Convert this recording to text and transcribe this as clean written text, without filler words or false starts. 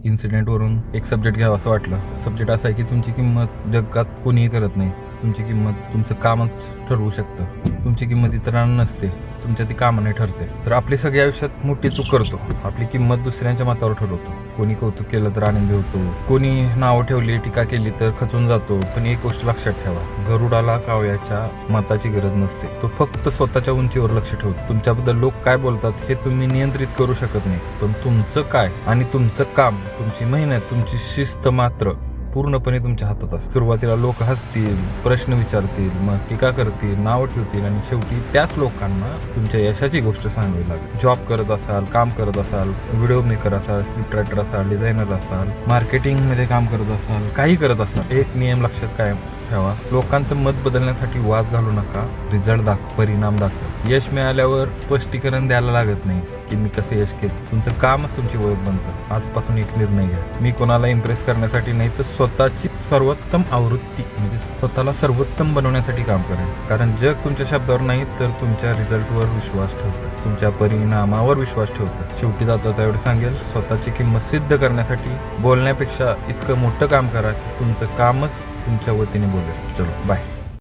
इन्सिडेंटवरून एक सब्जेक्ट घ्यावा असं वाटलं. सब्जेक्ट असा आहे की तुमची किंमत जगात कोणीही करत नाही. तुमची किंमत तुमचं कामच ठरवू शकतं. तुमची किंमत इतरांना नसते, तुमच्या ती कामाने ठरते. तर आपली सगळ्या आयुष्यात मोठी चूक करतो. आपली किंमत दुसऱ्यांच्या मतावर ठरवतो. कोणी कौतुक केलं तर आनंदी होतो, कोणी नावं ठेवली, टीका केली तर खचून जातो. पण एक गोष्ट लक्षात ठेवा, गरुडाला कावळ्याच्या मताची गरज नसते. तो फक्त स्वतःच्या उंचीवर लक्ष ठेवतो. तुमच्याबद्दल लोक काय बोलतात हे तुम्ही नियंत्रित करू शकत नाही, पण तुमचं काय आणि तुमचं काम, तुमची मेहनत, तुमची शिस्त मात्र पूर्णपणे तुमच्या हातात असते. सुरुवातीला लोक हसतील, प्रश्न विचारतील, मग टीका करतील, नावं ठेवतील आणि शेवटी त्याच लोकांना तुमच्या यशाची गोष्ट सांगावी लागेल. जॉब करत असाल, काम करत असाल, व्हिडिओ मेकर असाल, स्क्रिप्ट रायटर असाल, डिझायनर असाल, मार्केटिंगमध्ये काम करत असाल, काही करत असाल, एक नियम लक्षात कायम ठेवा, लोकांचं मत बदलण्यासाठी वाद घालू नका. रिझल्ट परिणाम दाखवा. यश मिळाल्यावर स्पष्टीकरण द्यायला लागत नाही की मी कसं यश केलं. तुमचं कामच तुमची ओळख बनतं. आजपासून एक निर्णय घ्या, मी कोणाला इम्प्रेस करण्यासाठी नाही तर स्वतःची सर्वोत्तम आवृत्ती म्हणजे स्वतःला सर्वोत्तम बनवण्यासाठी काम करेन. कारण जग तुमच्या शब्दावर नाही तर तुमच्या रिझल्टवर विश्वास ठेवतं, तुमच्या परिणामावर विश्वास ठेवतं. शेवटी जाता एवढं सांगेल, स्वतःची किंमत सिद्ध करण्यासाठी बोलण्यापेक्षा इतकं मोठं काम करा की तुमचं कामच तुमच्या वतीने बोलेल. चलो बाय.